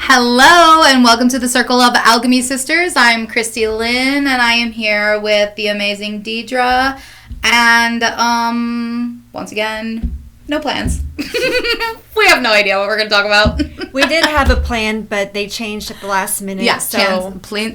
Hello and welcome to the Circle of Alchemy Sisters. I'm Kristi Lynn and I am here with the amazing Dedra. And once again, no plans. We have no idea what we're going to talk about. We did have a plan, but they changed at the last minute. Yeah,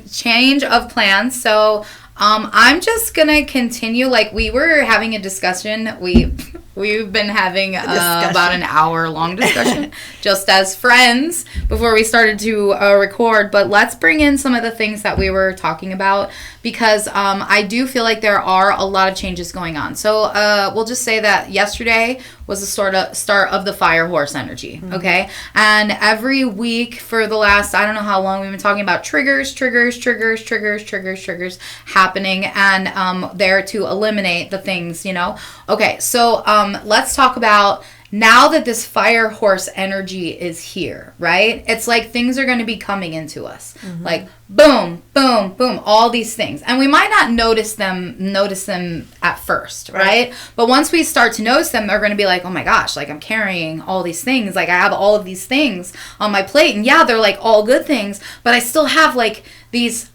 change of plans. So I'm just going to continue. Like, we were having a discussion. We've been having about an hour-long discussion just as friends before we started to record. But let's bring in some of the things that we were talking about because I do feel like there are a lot of changes going on. So we'll just say that yesterday was the start of the fire horse energy, okay? And every week for the last, I don't know how long, we've been talking about triggers happening and there to eliminate the things, you know? Okay, so let's talk about now that this fire horse energy is here, right? It's like things are going to be coming into us. Like boom, boom, boom, all these things. And we might not notice them at first, right? But once we start to notice them, they're going to be like, oh my gosh, like I'm carrying all these things. Like I have all of these things on my plate. And yeah, they're like all good things, but I still have like these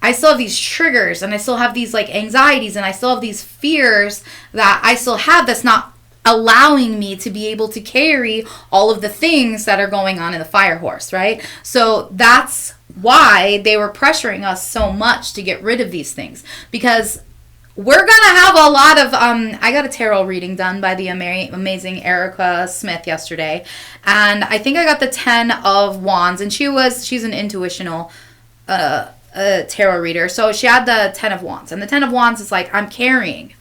triggers and I still have these like anxieties and I still have these fears that I still have that's not allowing me to be able to carry all of the things that are going on in the fire horse, right? So that's why they were pressuring us so much to get rid of these things, because we're going to have a lot of, I got a tarot reading done by the amazing Erica Smith yesterday, and I think I got the 10 of Wands, and she's an intuitional tarot reader, so she had the 10 of Wands, and the 10 of Wands is like, I'm carrying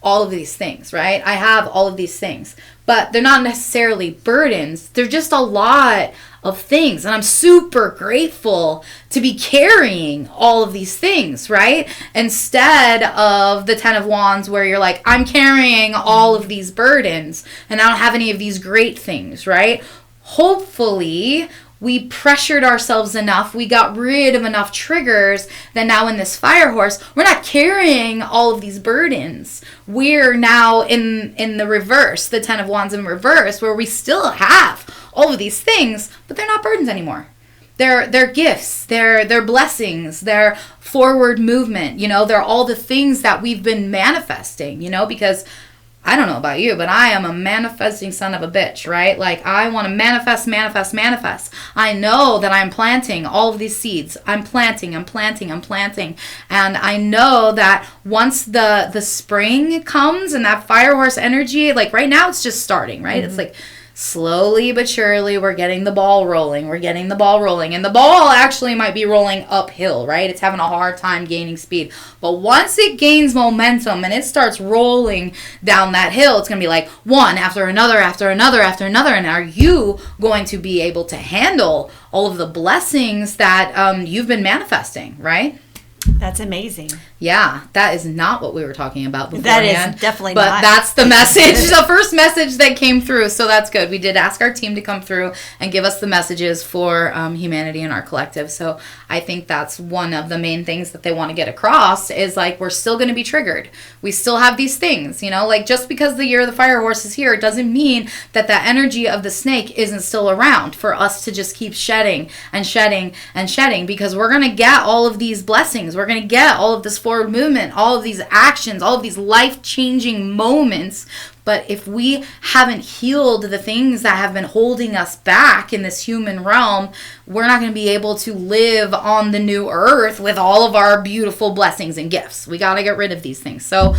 all of these things, right? I have all of these things, but they're not necessarily burdens. They're just a lot of things. And I'm super grateful to be carrying all of these things, right? Instead of the 10 of Wands where you're like, I'm carrying all of these burdens and I don't have any of these great things, right? Hopefully, we pressured ourselves enough, we got rid of enough triggers that now in this fire horse, we're not carrying all of these burdens. We're now in the reverse, the 10 of Wands in reverse, where we still have all of these things, but they're not burdens anymore. They're gifts, they're blessings, they're forward movement, you know, they're all the things that we've been manifesting, you know, because I don't know about you, but I am a manifesting son of a bitch, right? Like, I want to manifest. I know that I'm planting all of these seeds. I'm planting. And I know that once the spring comes and that fire horse energy, like right now it's just starting, right? It's like slowly but surely we're getting the ball rolling. And the ball actually might be rolling uphill, right? It's having a hard time gaining speed. But once it gains momentum and it starts rolling down that hill, it's going to be like one after another. And are you going to be able to handle all of the blessings that you've been manifesting, right? That's amazing. Yeah, that is not what we were talking about beforehand. That is definitely not. But that's the message, the first message that came through, so that's good. We did ask our team to come through and give us the messages for humanity in our collective, so I think that's one of the main things that they want to get across is, like, we're still going to be triggered. We still have these things, you know? Like, just because the year of the fire horse is here, it doesn't mean that the energy of the snake isn't still around for us to just keep shedding, because we're going to get all of these blessings. We're going to get all of this forward movement, all of these actions, all of these life-changing moments. But if we haven't healed the things that have been holding us back in this human realm, we're not going to be able to live on the new earth with all of our beautiful blessings and gifts. We got to get rid of these things. So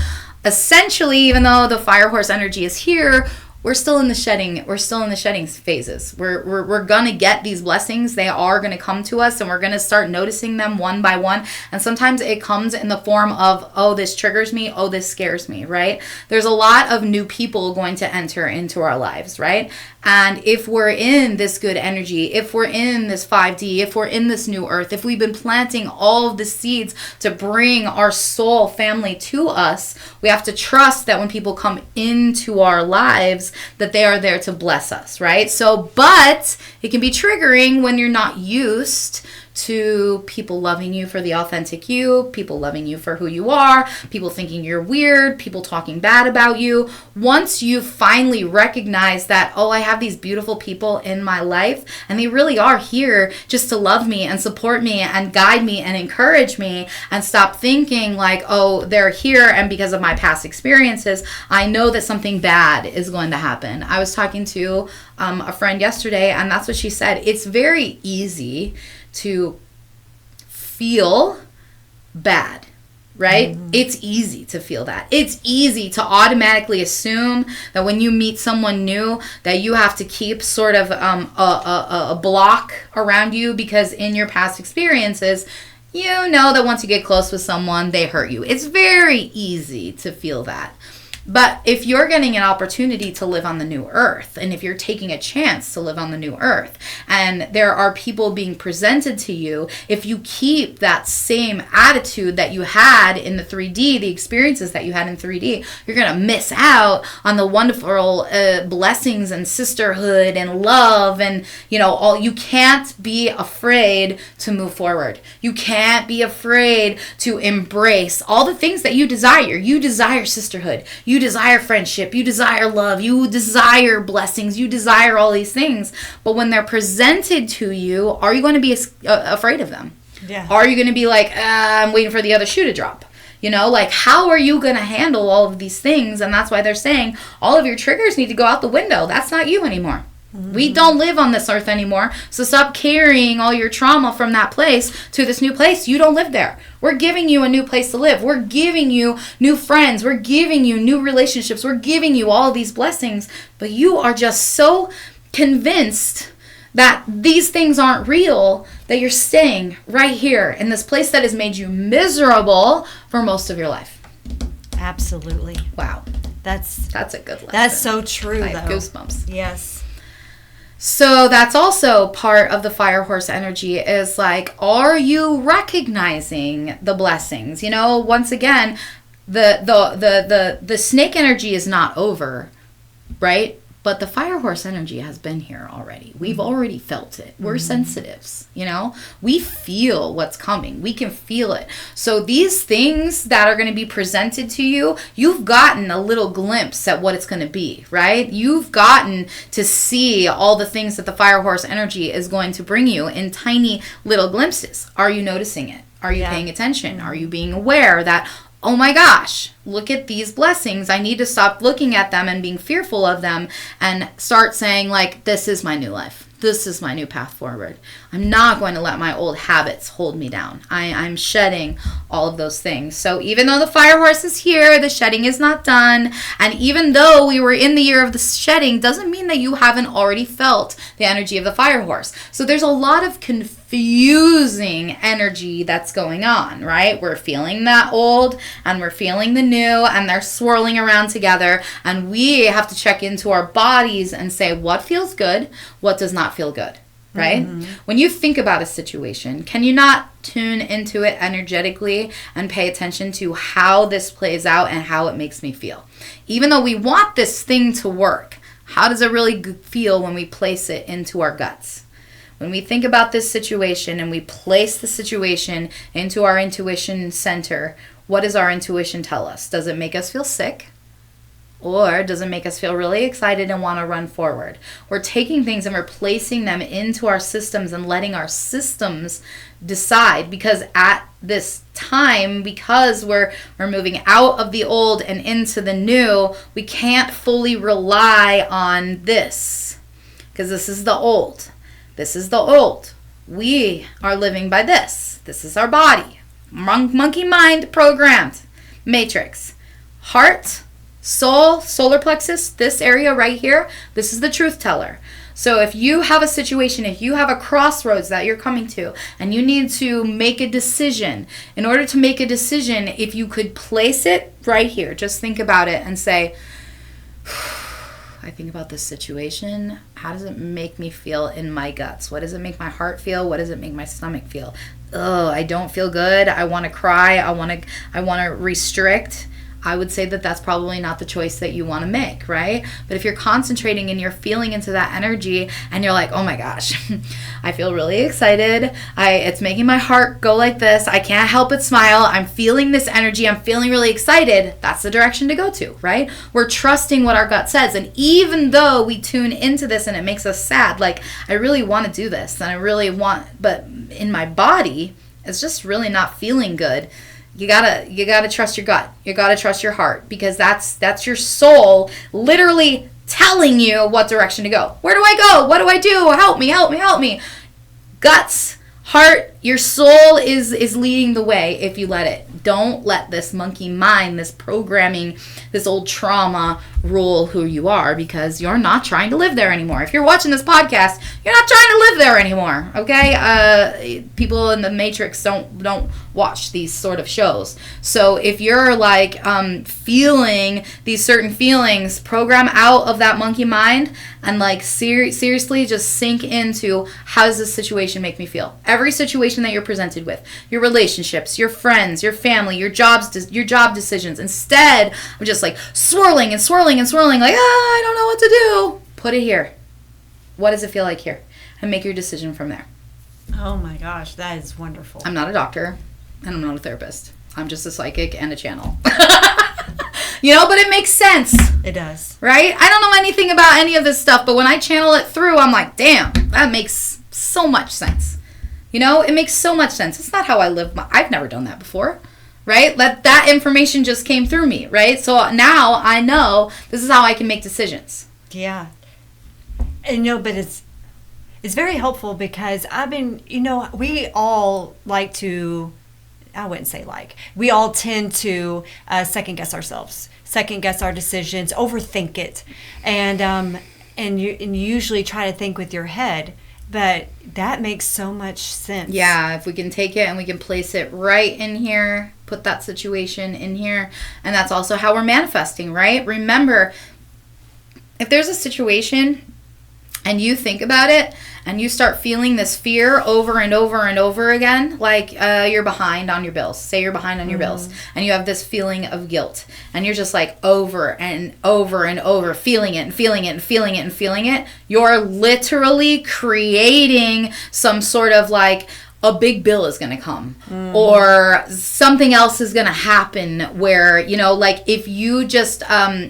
essentially, even though the fire horse energy is here, we're still in the shedding phases. We're gonna get these blessings. They are gonna come to us and we're gonna start noticing them one by one. And sometimes it comes in the form of, oh, this triggers me, oh, this scares me, right? There's a lot of new people going to enter into our lives, right? And if we're in this good energy, if we're in this 5D, if we're in this new earth, if we've been planting all of the seeds to bring our soul family to us, we have to trust that when people come into our lives, that they are there to bless us, right? So, but it can be triggering when you're not used to people loving you for the authentic you, people loving you for who you are, people thinking you're weird, people talking bad about you. Once you finally recognize that, oh, I have these beautiful people in my life and they really are here just to love me and support me and guide me and encourage me, and stop thinking like, oh, they're here and because of my past experiences, I know that something bad is going to happen. I was talking to a friend yesterday, and that's what she said. It's very easy to feel bad, right? Mm-hmm. It's easy to feel that. It's easy to automatically assume that when you meet someone new that you have to keep sort of a block around you, because in your past experiences, you know that once you get close with someone, they hurt you. It's very easy to feel that. But if you're getting an opportunity to live on the new earth, and if you're taking a chance to live on the new earth, and there are people being presented to you, if you keep that same attitude that you had in the 3D, the experiences that you had in 3D, you're going to miss out on the wonderful blessings and sisterhood and love and, you know, all. You can't be afraid to move forward. You can't be afraid to embrace all the things that you desire. You desire sisterhood. You desire friendship, you desire love, you desire blessings, you desire all these things. But when they're presented to you, are you going to be afraid of them? Yeah. Are you going to be like, I'm waiting for the other shoe to drop? You know, like, how are you going to handle all of these things? And that's why they're saying all of your triggers need to go out the window. That's not you anymore. We don't live on this earth anymore, so stop carrying all your trauma from that place to this new place. You don't live there. We're giving you a new place to live. We're giving you new friends. We're giving you new relationships. We're giving you all of these blessings, but you are just so convinced that these things aren't real that you're staying right here in this place that has made you miserable for most of your life. Absolutely. Wow. That's a good lesson. That's so true, I have goosebumps. Yes. So that's also part of the fire horse energy, is like, are you recognizing the blessings? You know, once again, the snake energy is not over, right? But the fire horse energy has been here already. We've already felt it. We're sensitives, you know? We feel what's coming. We can feel it. So these things that are going to be presented to you, you've gotten a little glimpse at what it's going to be, right? You've gotten to see all the things that the fire horse energy is going to bring you in tiny little glimpses. Are you noticing it? Are you paying attention? Are you being aware that, oh my gosh, look at these blessings. I need to stop looking at them and being fearful of them and start saying, like, this is my new life. This is my new path forward. I'm not going to let my old habits hold me down. I'm shedding all of those things. So even though the fire horse is here, the shedding is not done. And even though we were in the year of the shedding, doesn't mean that you haven't already felt the energy of the fire horse. So there's a lot of confusing energy that's going on, right? We're feeling that old and we're feeling the new, and they're swirling around together. And we have to check into our bodies and say, what feels good? What does not feel good? Right? Mm-hmm. When you think about a situation, can you not tune into it energetically and pay attention to how this plays out and how it makes me feel? Even though we want this thing to work, how does it really feel when we place it into our guts? When we think about this situation and we place the situation into our intuition center, what does our intuition tell us? Does it make us feel sick? Or does it make us feel really excited and want to run forward? We're taking things and we're placing them into our systems and letting our systems decide, because at this time, because we're moving out of the old and into the new, we can't fully rely on this, because this is the old. This is the old. We are living by this. This is our body. Monkey mind programmed. Matrix. Heart, soul, solar plexus, this area right here, this is the truth teller. So if you have a situation, if you have a crossroads that you're coming to and you need to make a decision, in order to make a decision, if you could place it right here, just think about it and say, I think about this situation. How does it make me feel in my guts? What does it make my heart feel? What does it make my stomach feel? Oh, I don't feel good. I want to cry. I want to restrict. I would say that that's probably not the choice that you want to make, right? But if you're concentrating and you're feeling into that energy and you're like, oh my gosh, I feel really excited. It's making my heart go like this. I can't help but smile. I'm feeling this energy. I'm feeling really excited. That's the direction to go to, right? We're trusting what our gut says. And even though we tune into this and it makes us sad, like, I really want to do this and I really want, but in my body, it's just really not feeling good. You gotta trust your gut. You gotta trust your heart, because that's your soul literally telling you what direction to go. Where do I go? What do I do? Help me, help me, help me. Guts, heart, your soul is leading the way if you let it. Don't let this monkey mind, this programming, this old trauma rule who you are, because you're not trying to live there anymore. If you're watching this podcast, you're not trying to live there anymore, okay? People in the Matrix don't watch these sort of shows. So if you're like feeling these certain feelings, program out of that monkey mind and like seriously just sink into, how does this situation make me feel? Every situation that you're presented with, your relationships, your friends, your family, your job decisions, instead of just like swirling and swirling and swirling, like, I don't know what to do. Put it here. What does it feel like here? And make your decision from there. Oh my gosh, that is wonderful. I'm not a doctor and I'm not a therapist. I'm just a psychic and a channel. But it makes sense. It does. Right? I don't know anything about any of this stuff, but when I channel it through, I'm like, damn, that makes so much sense. It makes so much sense. It's not how I live. I've never done that before. Right? That information just came through me, right? So now I know this is how I can make decisions. Yeah. And but it's very helpful, because I've been, we all like to, I wouldn't say like, we all tend to second guess ourselves, second guess our decisions, overthink it. And you usually try to think with your head. But that makes so much sense. Yeah, if we can take it and we can place it right in here, put that situation in here, and that's also how we're manifesting, right? Remember, if there's a situation and you think about it and you start feeling this fear over and over and over again, like you're behind on your bills. Say you're behind on your bills and you have this feeling of guilt and you're just like over and over and over feeling it and feeling it and feeling it and feeling it. You're literally creating some sort of like, a big bill is going to come or something else is going to happen where, like if you just,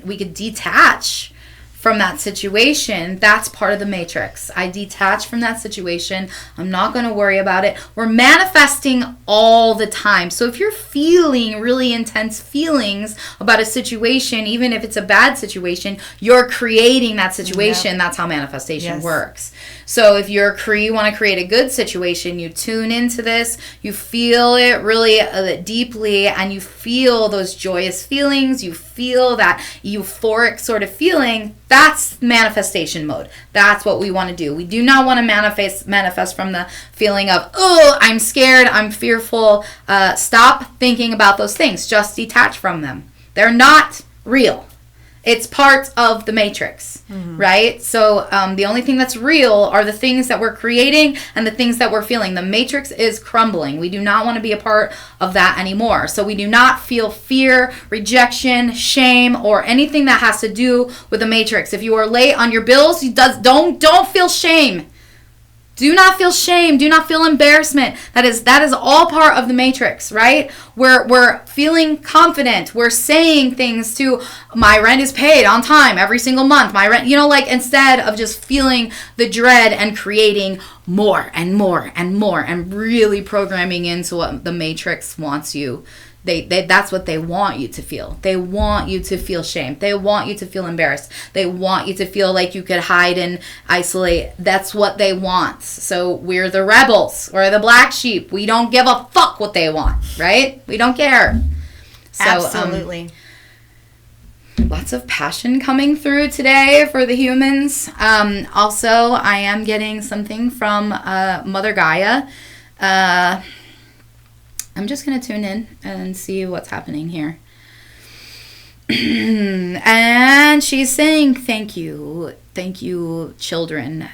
we could detach from that situation. That's part of the matrix. I detach from that situation. I'm not going to worry about it. We're manifesting all the time. So if you're feeling really intense feelings about a situation, even if it's a bad situation, you're creating that situation. Yep. That's how manifestation works. So if you want to create a good situation, you tune into this, you feel it really deeply, and you feel those joyous feelings, you feel that euphoric sort of feeling. That's manifestation mode. That's what we want to do. We do not want to manifest from the feeling of, oh, I'm scared, I'm fearful. Stop thinking about those things. Just detach from them. They're not real. It's part of the matrix, right? So the only thing that's real are the things that we're creating and the things that we're feeling. The matrix is crumbling. We do not want to be a part of that anymore. So we do not feel fear, rejection, shame, or anything that has to do with the matrix. If you are late on your bills, don't feel shame. Do not feel shame. Do not feel embarrassment. That is all part of the matrix, right? We're feeling confident. We're saying things to, my rent is paid on time every single month. My rent, instead of just feeling the dread and creating more and more and more and really programming into what the matrix wants you. That's what they want you to feel. They want you to feel shame. They want you to feel embarrassed. They want you to feel like you could hide and isolate. That's what they want. So we're the rebels. We're the black sheep. We don't give a fuck what they want, right? We don't care. So, absolutely. Lots of passion coming through today for the humans. Also, I am getting something from Mother Gaia. I'm just going to tune in and see what's happening here. And she's saying, thank you, children.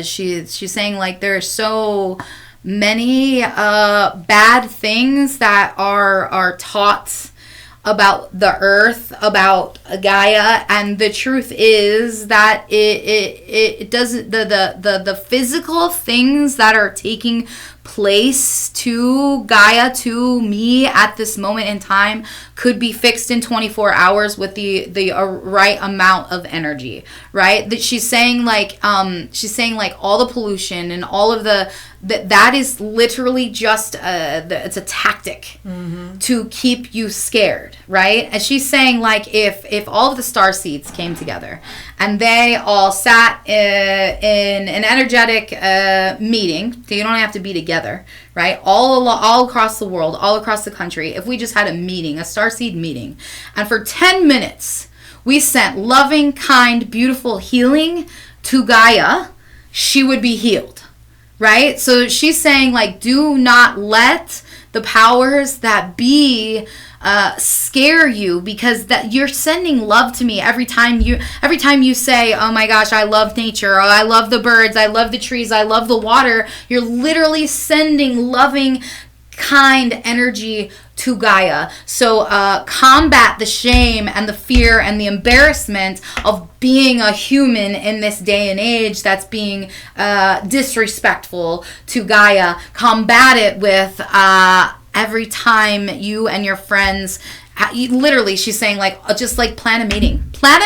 She's saying, like, there are so many bad things that are taught about the earth, about Gaia, and the truth is that it doesn't, the physical things that are taking place to Gaia, to me at this moment in time, could be fixed in 24 hours with the right amount of energy, right? That she's saying like all the pollution and all of that is literally just it's a tactic to keep you scared, right? And she's saying like if all of the star seeds came together and they all sat in an energetic meeting, so you don't have to be together, right? All across the world, all across the country, if we just had a meeting, a starseed meeting, and for 10 minutes we sent loving, kind, beautiful healing to Gaia, she would be healed, right? So she's saying like, do not let the powers that be scare you, because that you're sending love to me every time you say, oh my gosh, I love nature, or I love the birds, I love the trees, I love the water. You're literally sending loving, kind energy to Gaia. So combat the shame and the fear and the embarrassment of being a human in this day and age that's being disrespectful to Gaia. Combat it with every time you and your friends, literally she's saying like, just like plan a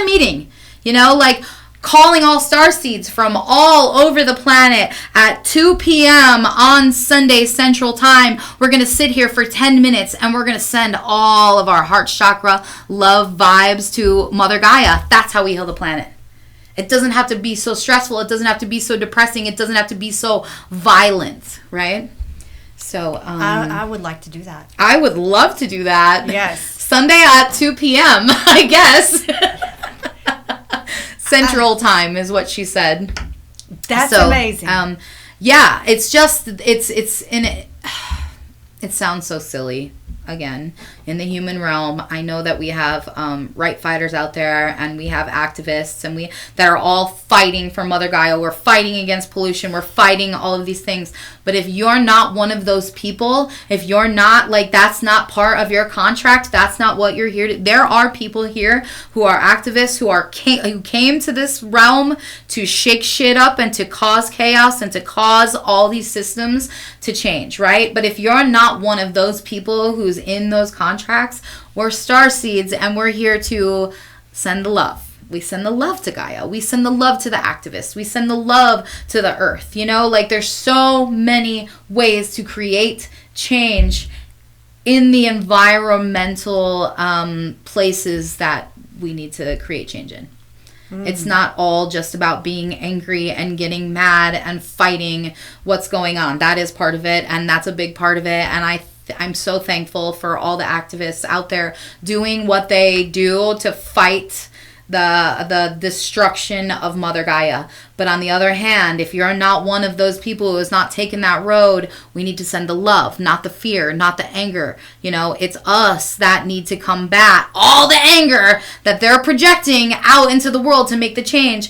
meeting, you know, like calling all star seeds from all over the planet at 2 p.m. on Sunday Central Time. We're going to sit here for 10 minutes and we're going to send all of our heart chakra love vibes to Mother Gaia. That's how we heal the planet. It doesn't have to be so stressful. It doesn't have to be so depressing. It doesn't have to be so violent, right? So I would like to do that. I would love to do that. Yes. Sunday at 2 p.m., I guess. Central Time is what she said. That's amazing. Yeah, it's just, it sounds so silly. Again, in the human realm, I know that we have right fighters out there, and we have activists, and that are all fighting for Mother Gaia. We're fighting against pollution. We're fighting all of these things. But if you're not one of those people, if you're not, like, that's not part of your contract, that's not what you're here to. There are people here who are activists, who came to this realm to shake shit up and to cause chaos and to cause all these systems to change, right? But if you're not one of those people who's in those contracts, we're star seeds, and we're here to send the love. We send the love to Gaia. We send the love to the activists. We send the love to the earth. You know, like, there's so many ways to create change in the environmental places that we need to create change in. It's not all just about being angry and getting mad and fighting what's going on. That is part of it, and that's a big part of it. And I'm so thankful for all the activists out there doing what they do to fight the destruction of Mother Gaia. But on the other hand, if you're not one of those people who is not taking that road, we need to send the love, not the fear, not the anger. You know, it's us that need to combat all the anger that they're projecting out into the world to make the change.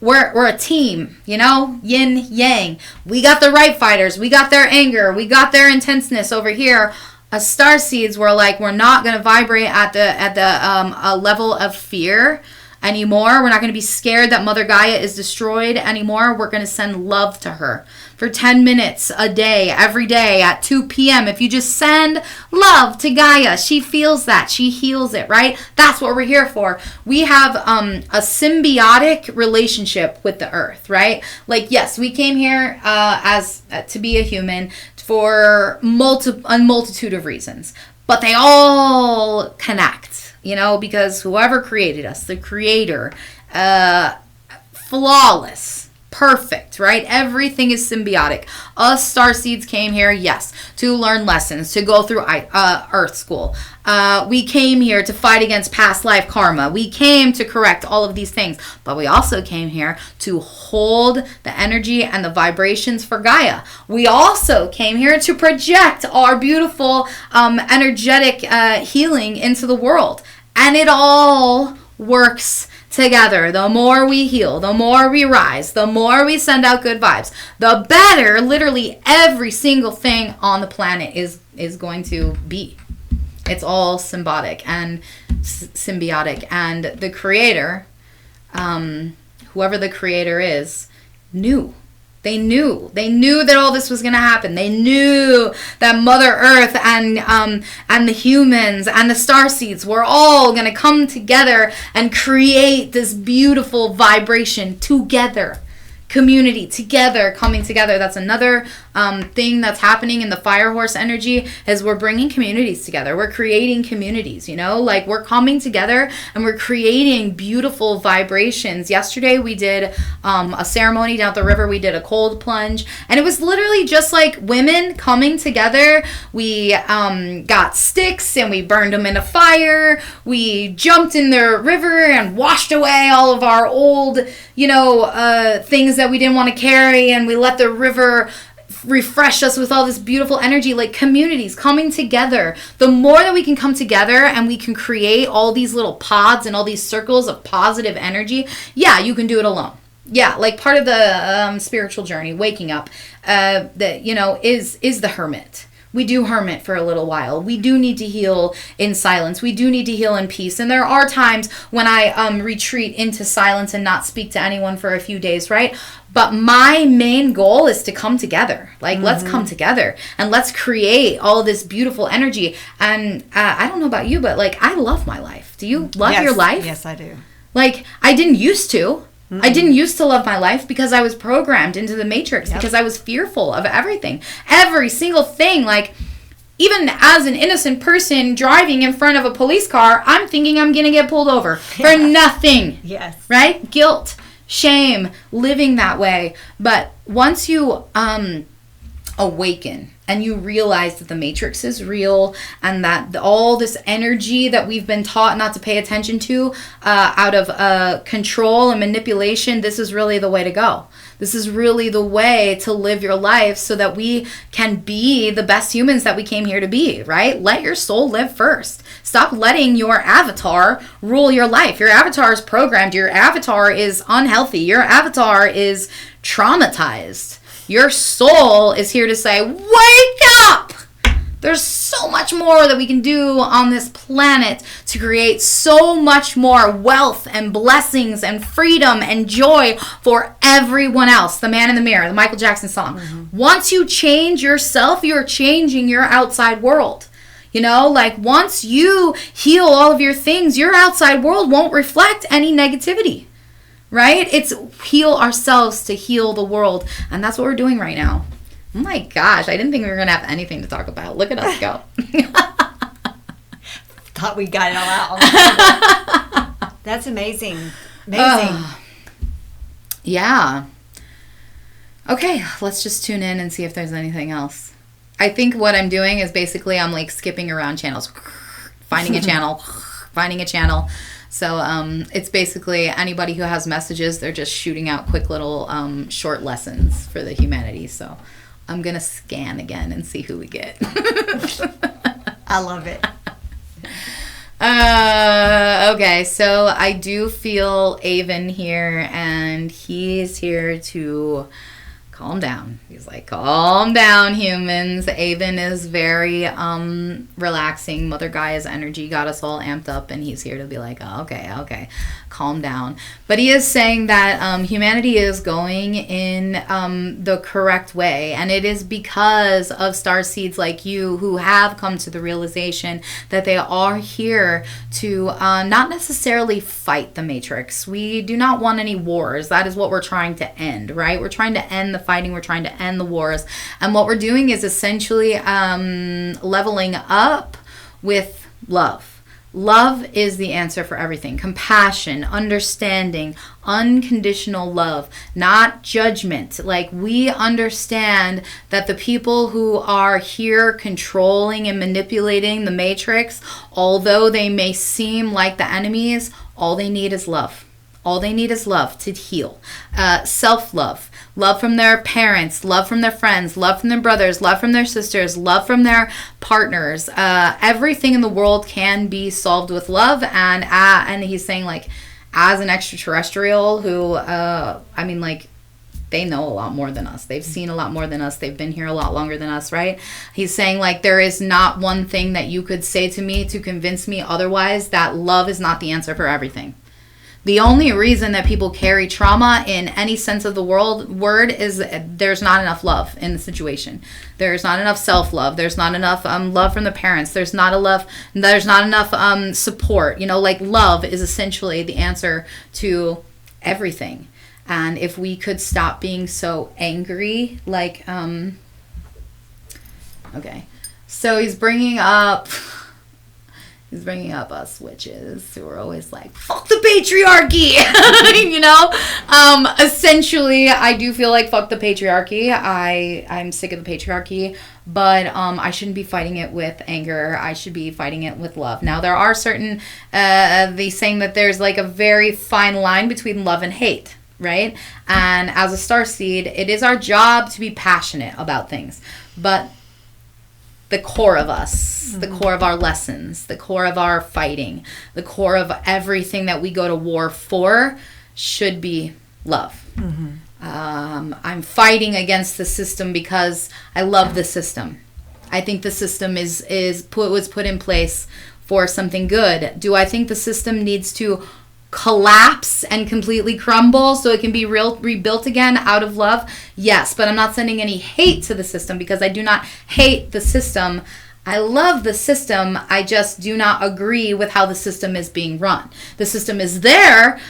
We're a team, you know, yin yang. We got the right fighters. We got their anger. We got their intenseness over here. As star seeds, we're not going to vibrate at the level of fear anymore. We're not going to be scared that Mother Gaia is destroyed anymore. We're going to send love to her for 10 minutes a day, every day at 2 p.m. If you just send love to Gaia, she feels that. She heals it, right? That's what we're here for. We have a symbiotic relationship with the earth, right? Like, yes, we came here to be a human for a multitude of reasons, but they all connect, you know, because whoever created us, the creator, flawless, perfect, right? Everything is symbiotic. Us starseeds came here, yes, to learn lessons, to go through Earth School. We came here to fight against past life karma. We came to correct all of these things, but we also came here to hold the energy and the vibrations for Gaia. We also came here to project our beautiful energetic healing into the world, and it all works together. The more we heal, the more we rise, the more we send out good vibes, the better literally every single thing on the planet is going to be. It's all symbiotic and symbiotic. And the creator, whoever the creator is, knew. They knew that all this was going to happen. They knew that Mother Earth and the humans and the starseeds were all going to come together and create this beautiful vibration together. Community together, coming together. That's another thing that's happening in the fire horse energy, is we're bringing communities together. We're creating communities, like we're coming together and we're creating beautiful vibrations. Yesterday we did a ceremony down at the river. We did a cold plunge, and it was literally just like women coming together. We got sticks and we burned them in a fire. We jumped in the river and washed away all of our old, things that we didn't want to carry, and we let the river refresh us with all this beautiful energy. Like communities coming together. The more that we can come together and we can create all these little pods and all these circles of positive energy, you can do it alone. Like part of the spiritual journey, waking up, is the hermit. We do hermit for a little while. We do need to heal in silence. We do need to heal in peace. And there are times when I retreat into silence and not speak to anyone for a few days, right? But my main goal is to come together. Like, let's come together and let's create all this beautiful energy. And I don't know about you, but like, I love my life. Do you love your life? Yes, I do. Like, I didn't used to. I didn't used to love my life because I was programmed into the matrix, because I was fearful of everything. Every single thing. Like, even as an innocent person driving in front of a police car, I'm thinking I'm going to get pulled over for nothing. Yes. Right? Guilt, shame, living that way. But once you awaken and you realize that the matrix is real and that all this energy that we've been taught not to pay attention to out of control and manipulation, this is really the way to go. This is really the way to live your life so that we can be the best humans that we came here to be, right? Let your soul live first. Stop letting your avatar rule your life. Your avatar is programmed. Your avatar is unhealthy. Your avatar is traumatized. Your soul is here to say, wake up! There's so much more that we can do on this planet to create so much more wealth and blessings and freedom and joy for everyone else. The Man in the Mirror, the Michael Jackson song. Once you change yourself, you're changing your outside world. Like once you heal all of your things, your outside world won't reflect any negativity. Right? It's heal ourselves to heal the world. And that's what we're doing right now. Oh my gosh, I didn't think we were going to have anything to talk about. Look at us go. Thought we got it all out. That's amazing. Amazing. Yeah. Okay, let's just tune in and see if there's anything else. I think what I'm doing is basically I'm like skipping around channels. Finding a channel. So it's basically anybody who has messages, they're just shooting out quick little short lessons for the humanity. So I'm going to scan again and see who we get. I love it. Okay, so I do feel Avon here, and he's here to calm down. He's like, calm down, humans. Avon is very relaxing. Mother Gaia's energy got us all amped up, and he's here to be like, oh, okay, calm down. But he is saying that humanity is going in the correct way, and it is because of starseeds like you who have come to the realization that they are here to not necessarily fight the matrix. We do not want any wars. That is what we're trying to end, right? We're trying to end the fighting. We're trying to end the wars. And what we're doing is essentially leveling up with love. Love is the answer for everything. Compassion, understanding, unconditional love, not judgment. Like, we understand that the people who are here controlling and manipulating the matrix, although they may seem like the enemies, all they need is love. All they need is love to heal. Self-love. Love from their parents. Love from their friends. Love from their brothers. Love from their sisters. Love from their partners. Everything in the world can be solved with love. And he's saying, like, as an extraterrestrial who, they know a lot more than us. They've seen a lot more than us. They've been here a lot longer than us, right? He's saying, like, there is not one thing that you could say to me to convince me otherwise that love is not the answer for everything. The only reason that people carry trauma in any sense of the word is there's not enough love in the situation. There's not enough self-love. There's not enough love from the parents. There's not enough support. You know, like, love is essentially the answer to everything. And if we could stop being so angry, like, okay. So he's bringing up us witches who are always like, fuck the patriarchy, you know? Essentially, I do feel like fuck the patriarchy. I'm sick of the patriarchy, but I shouldn't be fighting it with anger. I should be fighting it with love. Now, there are certain, they saying that there's like a very fine line between love and hate, right? And as a starseed, it is our job to be passionate about things, but the core of us, the core of our lessons, the core of our fighting, the core of everything that we go to war for should be love. I'm fighting against the system because I love the system. I think the system was put in place for something good. Do I think the system needs to collapse and completely crumble so it can be rebuilt again out of love? Yes, but I'm not sending any hate to the system because I do not hate the system. I love the system. I just do not agree with how the system is being run. The system is there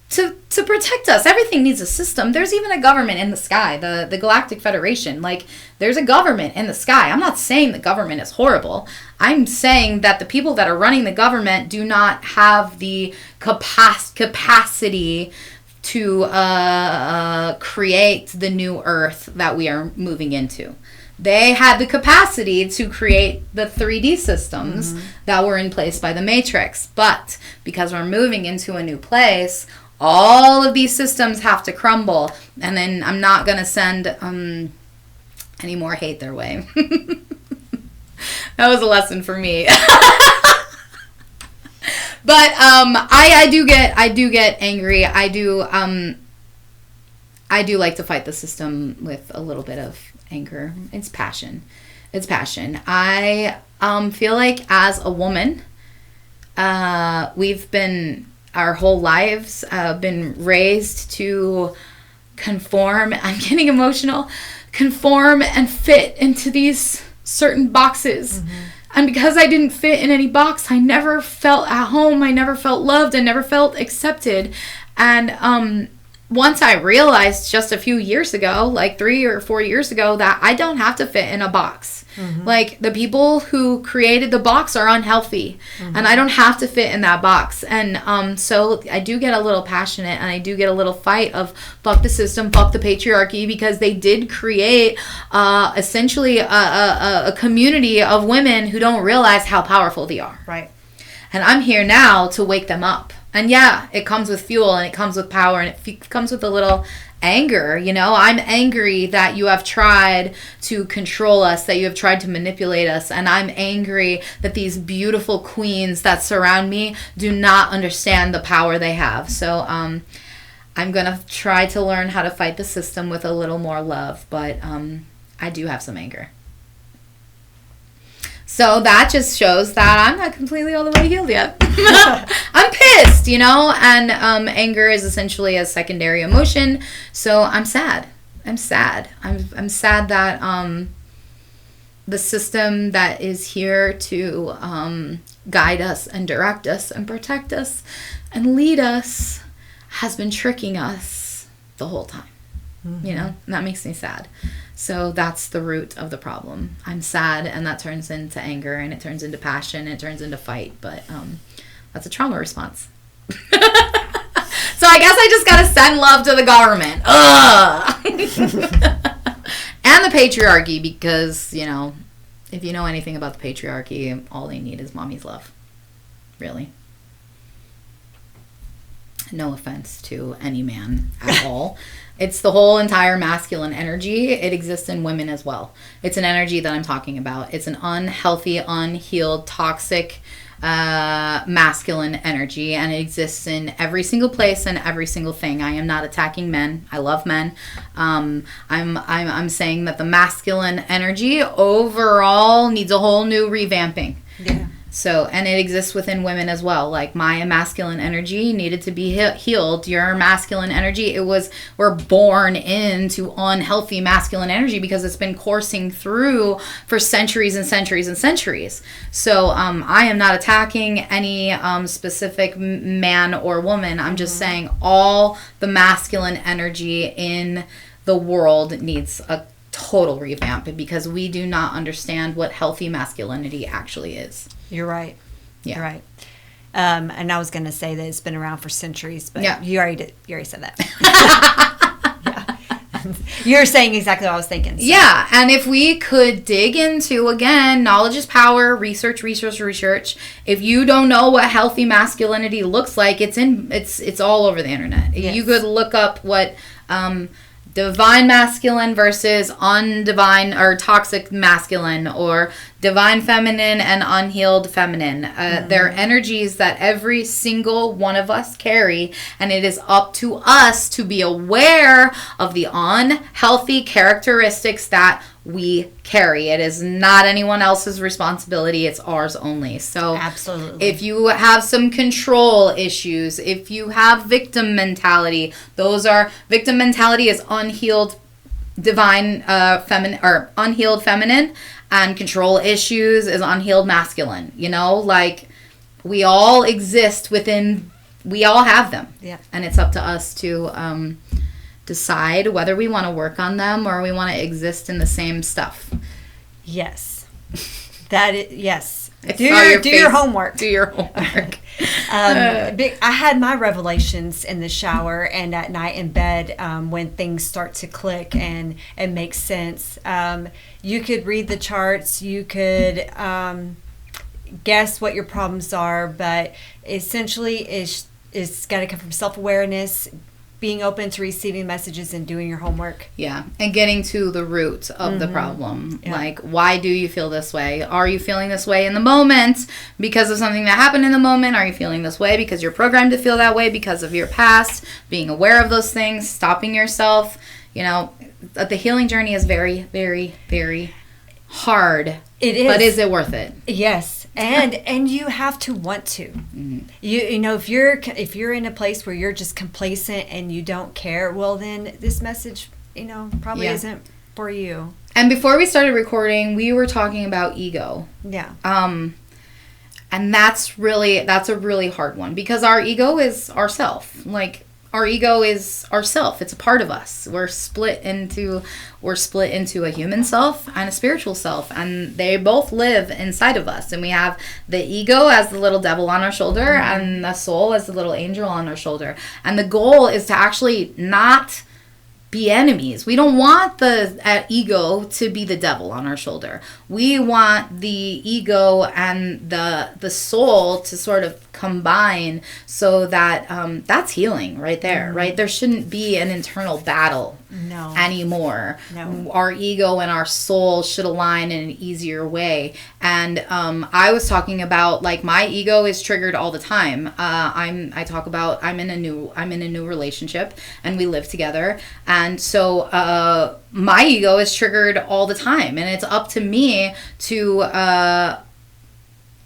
to protect us. Everything needs a system. There's even a government in the sky, the Galactic Federation. Like, there's a government in the sky. I'm not saying the government is horrible. I'm saying that the people that are running the government do not have the capacity to create the new Earth that we are moving into. They had the capacity to create the 3D systems that were in place by the Matrix. But because we're moving into a new place, all of these systems have to crumble. And then I'm not going to send any more hate their way. That was a lesson for me. But I do get angry. I do like to fight the system with a little bit of anger. It's passion. I feel like as a woman, we've been our whole lives been raised to conform. I'm getting emotional. Conform and fit into these certain boxes. And because I didn't fit in any box, I never felt at home. I never felt loved. I never felt accepted. And once I realized just a few years ago, like 3 or 4 years ago, that I don't have to fit in a box. Like, the people who created the box are unhealthy, and I don't have to fit in that box. And so I do get a little passionate, and I do get a little fight of fuck the system, fuck the patriarchy, because they did create essentially a community of women who don't realize how powerful they are. Right. And I'm here now to wake them up. And yeah, it comes with fuel, and it comes with power, and it comes with a little anger. You know, I'm angry that you have tried to control us, that you have tried to manipulate us. And I'm angry that these beautiful queens that surround me do not understand the power they have. So I'm going to try to learn how to fight the system with a little more love. But I do have some anger. So that just shows that I'm not completely all the way healed yet. I'm pissed, you know, and anger is essentially a secondary emotion. So I'm sad. I'm sad that the system that is here to guide us and direct us and protect us and lead us has been tricking us the whole time. You know, and that makes me sad. So that's the root of the problem. I'm sad, and that turns into anger, and it turns into passion, and it turns into fight. But that's a trauma response. So I guess I just gotta send love to the government. And the patriarchy, because, you know, if you know anything about the patriarchy, all they need is mommy's love. Really. No offense to any man at all. It's the whole entire masculine energy. It exists in women as well. It's an energy that I'm talking about. It's an unhealthy, unhealed, toxic masculine energy, and it exists in every single place and every single thing. I am not attacking men. I love men. I'm saying that the masculine energy overall needs a whole new revamping. Yeah. So, and it exists within women as well. Like, my masculine energy needed to be healed. Your masculine energy, we're born into unhealthy masculine energy because it's been coursing through for centuries and centuries and centuries. So, I am not attacking any specific man or woman. I'm just saying all the masculine energy in the world needs a total revamp because we do not understand what healthy masculinity actually is. You're right. Yeah. You're right. And I was going to say that it's been around for centuries, but you already said that. Yeah. You're saying exactly what I was thinking. So. Yeah, and if we could dig into, again, knowledge is power, research. If you don't know what healthy masculinity looks like, it's all over the internet. Yes. You could look up what divine masculine versus undivine or toxic masculine, or divine feminine and unhealed feminine. They're energies that every single one of us carry, and it is up to us to be aware of the unhealthy characteristics that we carry. It is not anyone else's responsibility. It's ours only. So absolutely, if you have some control issues, if you have victim mentality, victim mentality is unhealed divine feminine, or unhealed feminine, and control issues is unhealed masculine. Like, we all exist we all have them. Yeah. And it's up to us to decide whether we want to work on them or we want to exist in the same stuff. Yes. Yes. Do your homework. Do your homework. I had my revelations in the shower and at night in bed when things start to click and make sense. You could read the charts. You could guess what your problems are, but essentially it's got to come from self-awareness, being open to receiving messages, and doing your homework. Yeah, and getting to the root of the problem. Yeah. Like, why do you feel this way? Are you feeling this way in the moment because of something that happened in the moment? Are you feeling this way because you're programmed to feel that way because of your past? Being aware of those things, stopping yourself. The healing journey is very, very, very hard. It is. But is it worth it? Yes. And you have to want to. Mm-hmm. If you're in a place where you're just complacent and you don't care, well, then this message, probably isn't for you. And before we started recording, we were talking about ego. Yeah. And that's a really hard one because our ego is ourself. Like, our ego is ourself. It's a part of us. We're split into a human self and a spiritual self, and they both live inside of us. And we have the ego as the little devil on our shoulder, and the soul as the little angel on our shoulder. And the goal is to actually not be enemies. We don't want the ego to be the devil on our shoulder. We want the ego and the soul to sort of combine, so that that's healing right there, right? There shouldn't be an internal battle anymore. No. Our ego and our soul should align in an easier way. And I was talking about, like, my ego is triggered all the time. I'm in a new relationship, and we live together, and so my ego is triggered all the time, and it's up to me to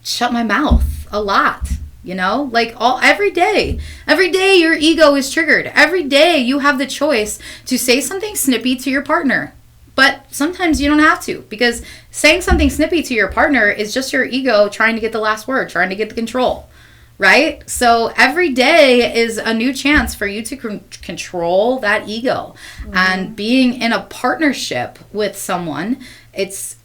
shut my mouth a lot. Like, every day your ego is triggered. Every day you have the choice to say something snippy to your partner. But sometimes you don't have to, because saying something snippy to your partner is just your ego trying to get the last word, trying to get the control, right? So every day is a new chance for you to control that ego. Mm-hmm. And being in a partnership with someone, it's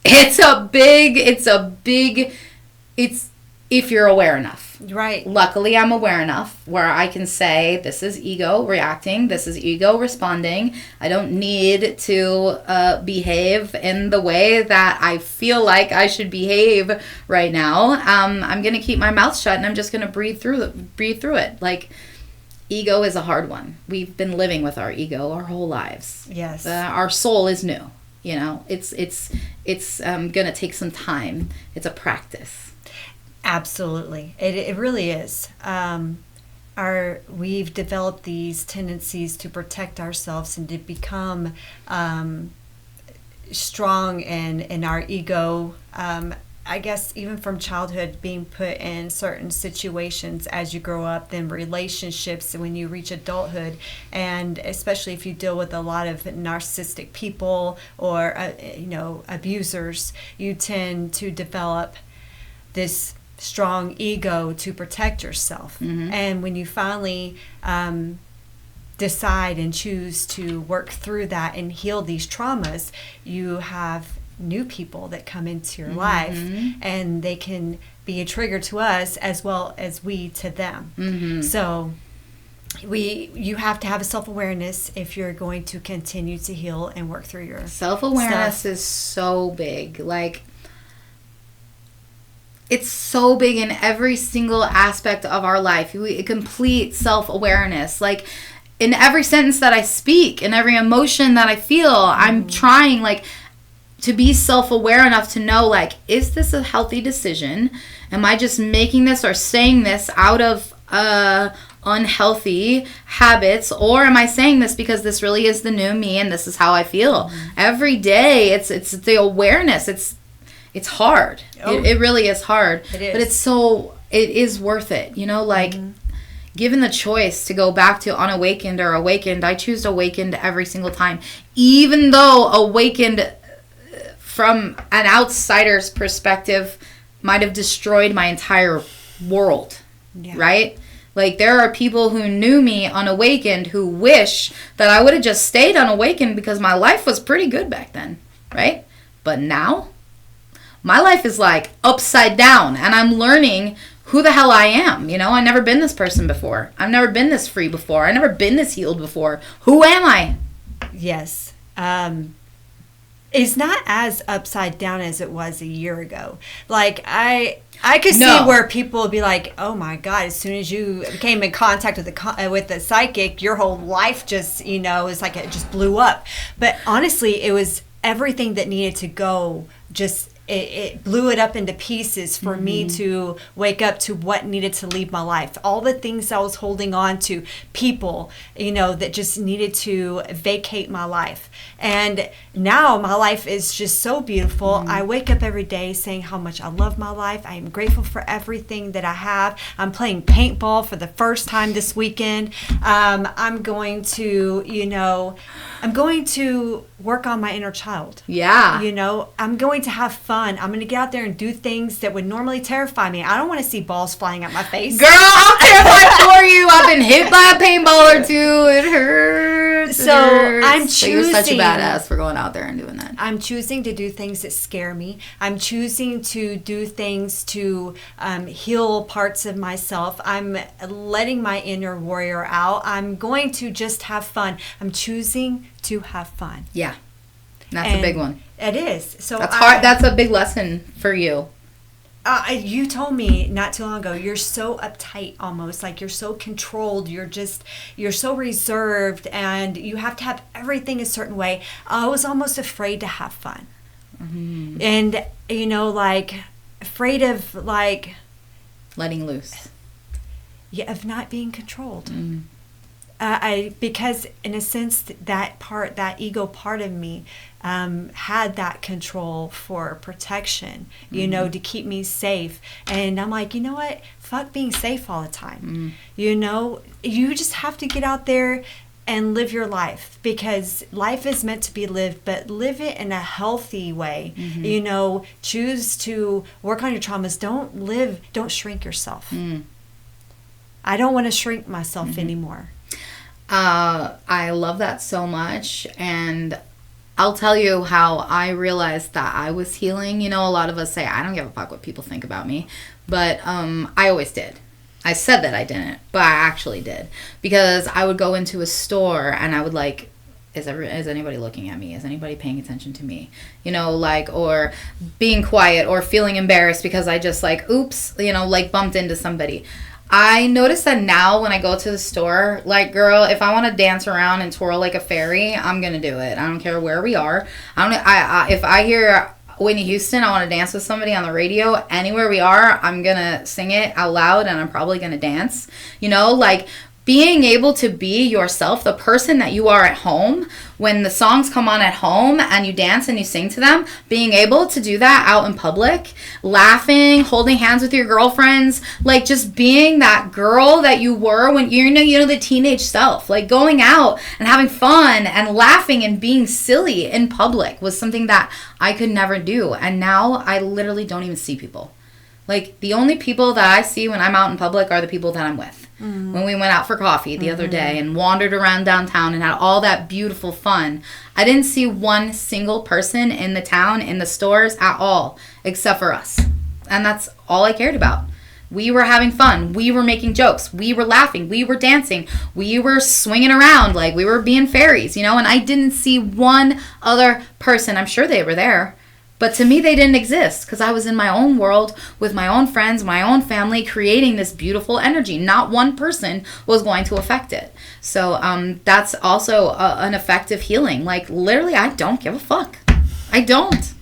if you're aware enough. Right. Luckily, I'm aware enough where I can say, this is ego reacting, this is ego responding. I don't need to behave in the way that I feel like I should behave right now. I'm going to keep my mouth shut, and I'm just going to breathe through it. Like, ego is a hard one. We've been living with our ego our whole lives. Yes. Our soul is new. It's going to take some time. It's a practice. Absolutely. It really is. We've developed these tendencies to protect ourselves and to become strong in our ego. I guess even from childhood, being put in certain situations as you grow up, then relationships when you reach adulthood, and especially if you deal with a lot of narcissistic people or abusers, you tend to develop this strong ego to protect yourself. Mm-hmm. And when you finally decide and choose to work through that and heal these traumas, you have new people that come into your life, and they can be a trigger to us as well as we to them. Mm-hmm. So you have to have a self-awareness if you're going to continue to heal and work through your self-awareness stuff. is so big. Like, it's so big in every single aspect of our life. Complete self-awareness. Like, in every sentence that I speak, in every emotion that I feel, I'm trying, like, to be self-aware enough to know, like, is this a healthy decision? Am I just making this or saying this out of unhealthy habits? Or am I saying this because this really is the new me and this is how I feel? Every day, it's the awareness. It's hard. Oh. It really is hard. It is. But it is worth it. Like, given the choice to go back to unawakened or awakened, I choose awakened every single time. Even though awakened from an outsider's perspective might have destroyed my entire world, right? Like, there are people who knew me unawakened who wish that I would have just stayed unawakened because my life was pretty good back then, right? But now, my life is like upside down, and I'm learning who the hell I am. I've never been this person before. I've never been this free before. I've never been this healed before. Who am I? Yes. It's not as upside down as it was a year ago. Like, I could see where people would be like, oh my God, as soon as you came in contact with the psychic, your whole life just, it's like it just blew up. But honestly, it was everything that needed to go. Just it blew it up into pieces for me to wake up to what needed to leave my life. All the things I was holding on to, people, that just needed to vacate my life. And now my life is just so beautiful. I wake up every day saying how much I love my life. I am grateful for everything that I have. I'm playing paintball for the first time this weekend. I'm going to, work on my inner child. Yeah. I'm going to have fun. I'm going to get out there and do things that would normally terrify me. I don't want to see balls flying at my face. Girl, I'm terrified for you. I've been hit by a paintball or two. It hurts. So I'm choosing. You're such a badass for going out there and doing that. I'm choosing to do things that scare me. I'm choosing to do things to heal parts of myself. I'm letting my inner warrior out. I'm going to just have fun. I'm choosing to have fun. Yeah. That's a big one. It is. So that's hard. That's a big lesson for you. You told me not too long ago, you're so uptight almost, like you're so controlled, you're so reserved, and you have to have everything a certain way. I was almost afraid to have fun. Mm-hmm. And, like, afraid of, like... letting loose. Yeah, of not being controlled. Mm. Because in a sense, that ego part of me had that control for protection, to keep me safe. And I'm like, you know what? Fuck being safe all the time. You just have to get out there and live your life, because life is meant to be lived, but live it in a healthy way. Mm-hmm. Choose to work on your traumas. Don't shrink yourself. I don't want to shrink myself anymore. I love that so much, and I'll tell you how I realized that I was healing. A lot of us say, I don't give a fuck what people think about me, but I always did. I said that I didn't, but I actually did, because I would go into a store and I would like, is anybody looking at me? Is anybody paying attention to me? Or being quiet or feeling embarrassed because I just oops, bumped into somebody. I notice that now when I go to the store, girl, if I want to dance around and twirl like a fairy, I'm going to do it. I don't care where we are. If I hear Whitney Houston, I want to dance with somebody on the radio. Anywhere we are, I'm going to sing it out loud and I'm probably going to dance. You know, like being able to be yourself, the person that you are at home, when the songs come on at home and you dance and you sing to them, being able to do that out in public, laughing, holding hands with your girlfriends, like just being that girl that you were when you know the teenage self, like going out and having fun and laughing and being silly in public was something that I could never do. And now I literally don't even see people. Like the only people that I see when I'm out in public are the people that I'm with. When we went out for coffee the other day and wandered around downtown and had all that beautiful fun, I didn't see one single person in the town, in the stores at all, except for us. And that's all I cared about. We were having fun. We were making jokes. We were laughing. We were dancing. We were swinging around like we were being fairies, you know, and I didn't see one other person. I'm sure they were there. But to me, they didn't exist because I was in my own world with my own friends, my own family, creating this beautiful energy. Not one person was going to affect it. So that's also an effective healing. Like, literally, I don't give a fuck. I don't.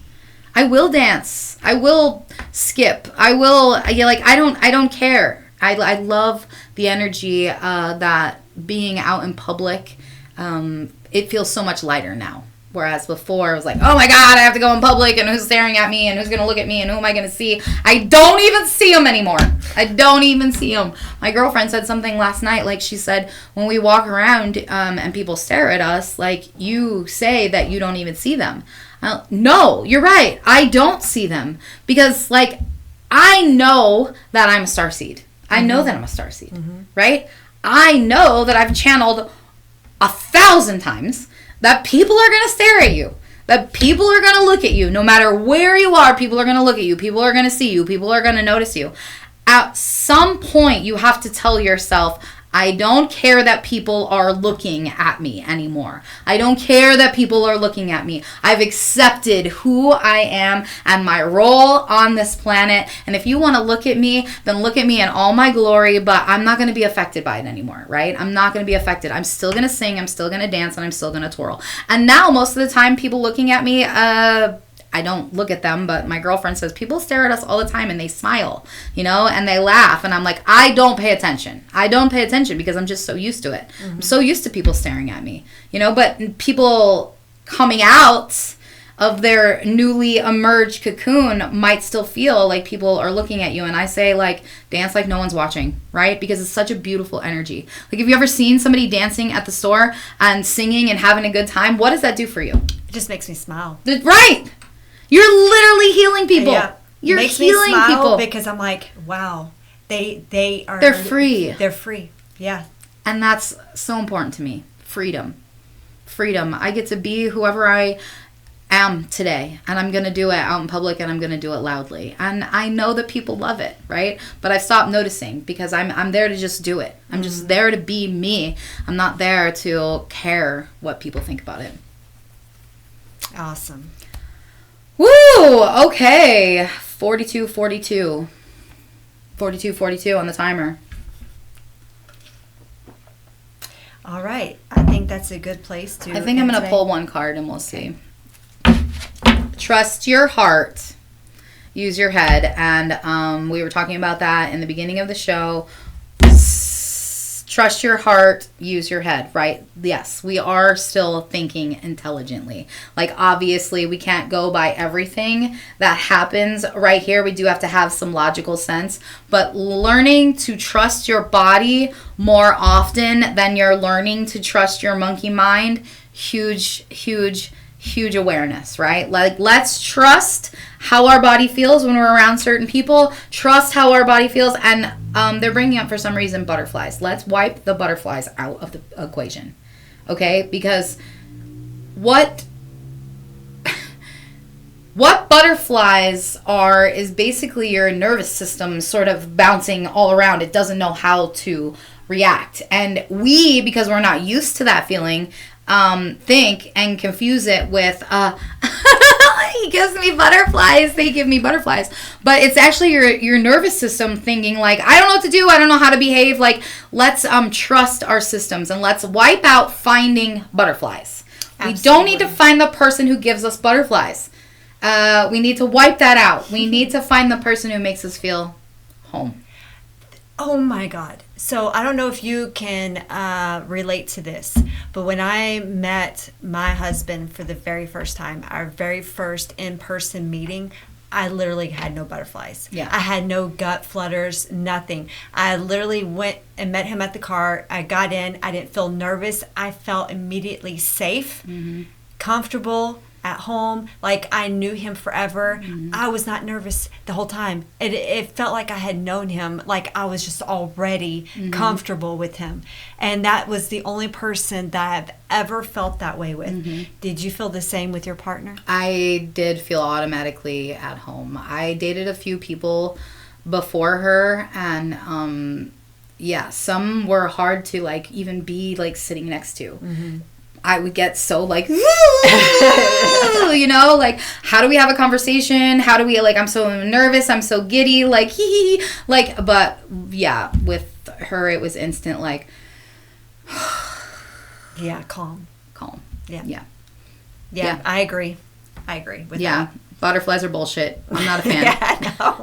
I will dance. I will skip. I don't care. I love the energy that being out in public, it feels so much lighter now. Whereas before, it was like, oh my God, I have to go in public, and who's staring at me, and who's going to look at me, and who am I going to see? I don't even see them anymore. I don't even see them. My girlfriend said something last night, like she said, when we walk around and people stare at us, like you say that you don't even see them. No, you're right. I don't see them because, like, I know that I'm a starseed. I know that I'm a starseed, right? I know that I've channeled 1,000 times that people are going to stare at you, that people are going to look at you. No matter where you are, people are going to look at you. People are going to see you. People are going to notice you. At some point, you have to tell yourself, I don't care that people are looking at me anymore. I don't care that people are looking at me. I've accepted who I am and my role on this planet. And if you want to look at me, then look at me in all my glory, but I'm not going to be affected by it anymore, right? I'm not going to be affected. I'm still going to sing, I'm still going to dance, and I'm still going to twirl. And now, most of the time, people looking at me, I don't look at them, but my girlfriend says people stare at us all the time and they smile, you know, and they laugh. And I'm like, I don't pay attention. I don't pay attention because I'm just so used to it. I'm so used to people staring at me, you know, but people coming out of their newly emerged cocoon might still feel like people are looking at you. And I say, like, dance like no one's watching, right? Because it's such a beautiful energy. Like, have you ever seen somebody dancing at the store and singing and having a good time? What does that do for you? It just makes me smile. Right. You're literally healing people. Yeah. You're makes healing me smile people because I'm like, wow, they are. They're free. They're free. Yeah. And that's so important to me. Freedom. I get to be whoever I am today, and I'm going to do it out in public, and I'm going to do it loudly. And I know that people love it, right? But I've stopped noticing because I'm there to just do it. I'm just there to be me. I'm not there to care what people think about it. Awesome. Woo! Okay. 42 on the timer. All right. I think that's a good place to. I think I'm going to pull one card and we'll see. Trust your heart. Use your head. And we were talking about that in the beginning of the show. Trust your heart, use your head, right? Yes, we are still thinking intelligently. Like, obviously, we can't go by everything that happens right here. We do have to have some logical sense. But learning to trust your body more often than you're learning to trust your monkey mind, huge awareness, right? Like, let's trust how our body feels when we're around certain people. Trust how our body feels. And they're bringing up, for some reason, butterflies. Let's wipe the butterflies out of the equation, okay? Because what butterflies are is basically your nervous system sort of bouncing all around. It doesn't know how to react. And we, because we're not used to that feeling, think and confuse it with he gives me butterflies, they give me butterflies, but it's actually your nervous system thinking, like, I don't know what to do, I don't know how to behave. Like, let's trust our systems and let's wipe out finding butterflies. Absolutely. We don't need to find the person who gives us butterflies. We need to wipe that out. We need to find the person who makes us feel home. Oh my God. So I don't know if you can relate to this, but when I met my husband for the very first time, our very first in-person meeting, I literally had no butterflies. Yeah. I had no gut flutters, nothing. I literally went and met him at the car. I got in. I didn't feel nervous. I felt immediately safe, comfortable, at home, like I knew him forever. I was not nervous the whole time. It felt like I had known him, like I was just already comfortable with him. And that was the only person that I've ever felt that way with. Did you feel the same with your partner? I did feel automatically at home. I dated a few people before her, and yeah, some were hard to like even be like sitting next to. I would get so like, you know, like, how do we have a conversation? How do we, like, I'm so nervous. I'm so giddy. Like, hee. Like, but yeah, with her, it was instant, like, yeah, calm. Yeah, I agree with that. Butterflies are bullshit. I'm not a fan. Yeah, no.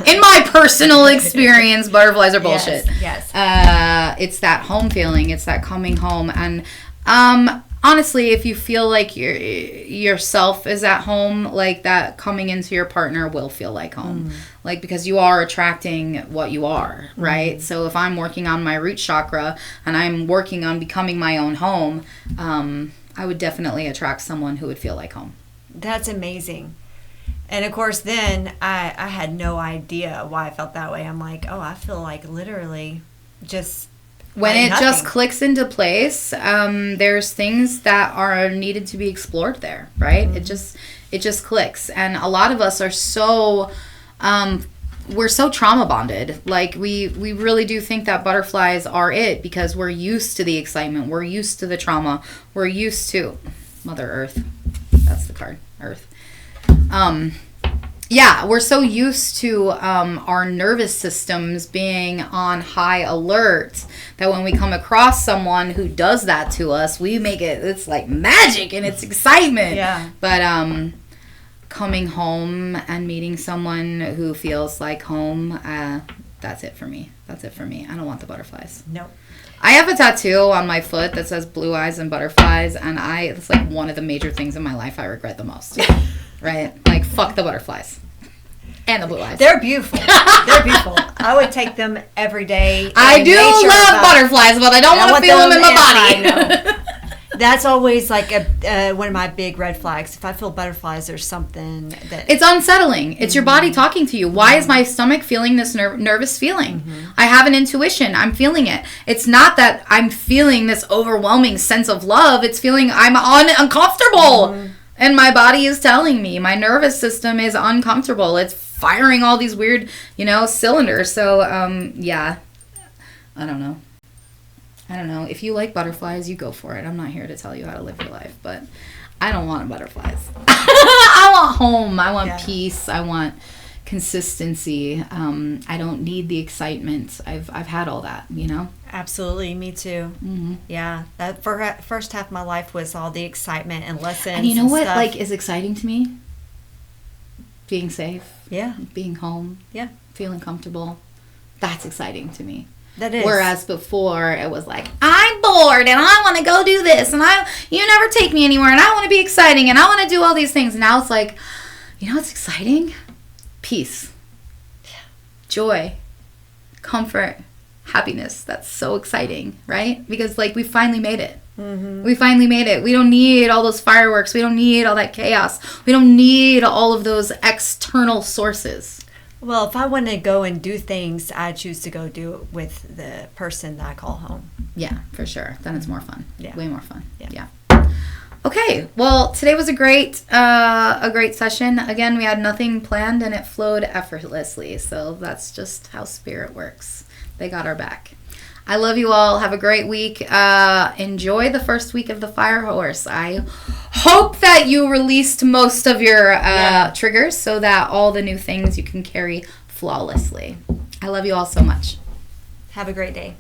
In my personal experience, butterflies are bullshit. Yes. It's that home feeling. It's that coming home. And honestly, if you feel like yourself is at home, like that coming into your partner will feel like home. Like, because you are attracting what you are, right? So if I'm working on my root chakra and I'm working on becoming my own home, I would definitely attract someone who would feel like home. That's amazing. And of course, then I had no idea why I felt that way. I'm like, oh, I feel like literally just when it just clicks into place, there's things that are needed to be explored there, right? It just clicks. And a lot of us are so we're so trauma bonded. Like we really do think that butterflies are it because we're used to the excitement, we're used to the trauma, we're used to Mother Earth. That's the card, Earth. Yeah, we're so used to our nervous systems being on high alert that when we come across someone who does that to us, we make it's like magic and it's excitement. Yeah. But coming home and meeting someone who feels like home, that's it for me. I don't want the butterflies. Nope. I have a tattoo on my foot that says blue eyes and butterflies, and it's like one of the major things in my life I regret the most. Right? Like, fuck the butterflies. And the blue eyes. They're beautiful. I would take them every day. I do love butterflies, but I don't want to feel them in my body. That's always like one of my big red flags. If I feel butterflies, there's something that... It's unsettling. It's your body talking to you. Why is my stomach feeling this nervous feeling? I have an intuition. I'm feeling it. It's not that I'm feeling this overwhelming sense of love. It's feeling I'm uncomfortable. And my body is telling me. My nervous system is uncomfortable. It's firing all these weird, cylinders. So, yeah. I don't know. If you like butterflies, you go for it. I'm not here to tell you how to live your life, but I don't want butterflies. I want home. I want peace. I want consistency. I don't need the excitement. I've had all that, Absolutely, me too. Yeah, that first half of my life was all the excitement and lessons. And you know what, stuff. like, is exciting to me? Being safe. Yeah. Being home. Yeah. Feeling comfortable. That's exciting to me. That is. Whereas before it was like, I'm bored and I want to go do this and you never take me anywhere and I want to be exciting and I want to do all these things. Now it's like, what's exciting? Peace. Joy. Comfort. Happiness. That's so exciting, right? Because like we finally made it. We finally made it. We don't need all those fireworks. We don't need all that chaos. We don't need all of those external sources. Well, if I want to go and do things, I choose to go do it with the person that I call home. Yeah, for sure. Then it's more fun. Yeah. Way more fun. Yeah. Okay. Well, today was a great session. Again, we had nothing planned and it flowed effortlessly. So that's just how spirit works. They got our back. I love you all. Have a great week. Enjoy the first week of the Fire Horse. I hope that you released most of your triggers so that all the new things you can carry flawlessly. I love you all so much. Have a great day.